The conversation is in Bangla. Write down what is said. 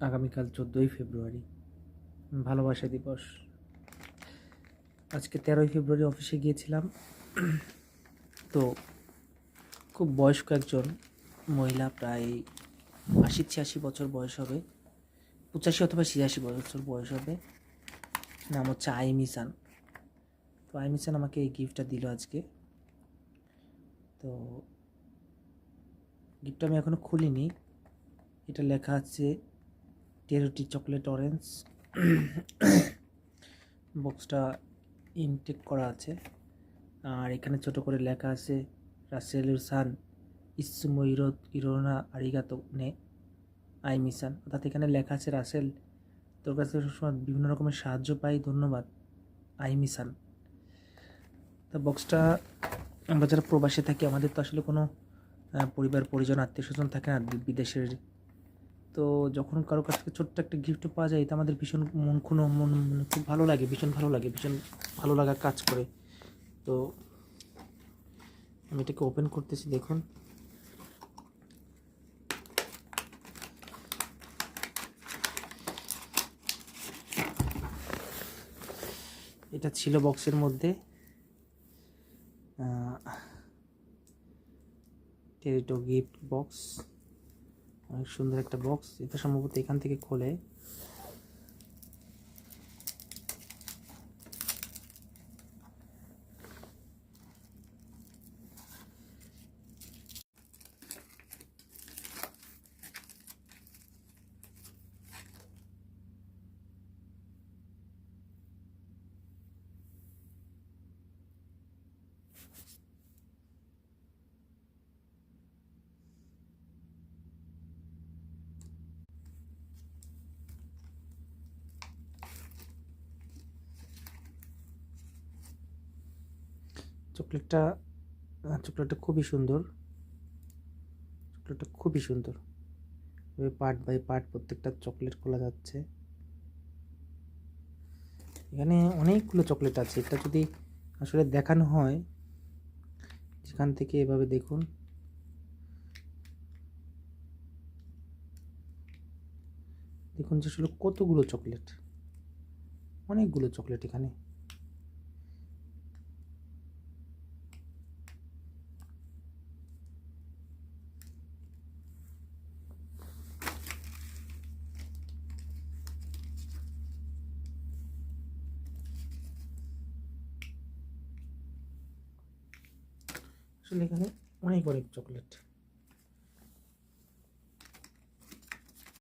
আগামীকাল 14ই ফেব্রুয়ারি ভালোবাসা দিবস। আজকে 13ই ফেব্রুয়ারি অফিসে গিয়েছিলাম। তো খুব বয়স্ক একজন মহিলা, প্রায় ৮০-৮৬ বছর বয়স হবে, 85 অথবা 86 বছর বয়স হবে। নাম হচ্ছে আইমিসান। তো আইমিসান আমাকে এই গিফটটা দিল আজকে। তো গিফটটা আমি এখনও খুলিনি। এটা লেখা আছে টেরোটি চকলেট অরেঞ্জ। বক্সটা ইনটেক করা আছে, আর এখানে ছোট করে লেখা আছে রাসেলুর সান ইসুমো ইরোনা আরিগাতো নে আইমিসান। অর্থাৎ এখানে লেখা আছে, রাসেল, তোর কাছে সবসময় বিভিন্ন রকমের সাহায্য পাই, ধন্যবাদ আইমিসান। তা বক্সটা, আমরা যারা প্রবাসে থাকি আমাদের তো আসলে কোনো পরিবার পরিজন আত্মীয় স্বজন থাকে না বিদেশের। তো যখন কারো কাছ থেকে ছোট্ট একটা গিফট পাওয়া যায়, এটা আমাদের ভীষণ মন খুব ভালো লাগে, ভীষণ ভালো লাগা কাজ করে। তো আমি এটাকে ওপেন করতেছি, দেখুন। এটা ছিল বক্সের মধ্যে টেরিটো গিফট বক্স, অনেক সুন্দর একটা বক্স। এটা সম্ভবত এখান থেকে খোলে। চকলেটটা খুবই সুন্দর। পার্ট বাই পার্ট প্রত্যেকটা চকলেট খোলা যাচ্ছে। এখানে অনেকগুলো চকলেট আছে। এটা যদি আসলে দেখানো হয়, যেখান থেকে এভাবে দেখুন, যে আসলে কতগুলো চকলেট, অনেকগুলো চকলেট এখানে। আসলে এখানে অনেক চকলেট।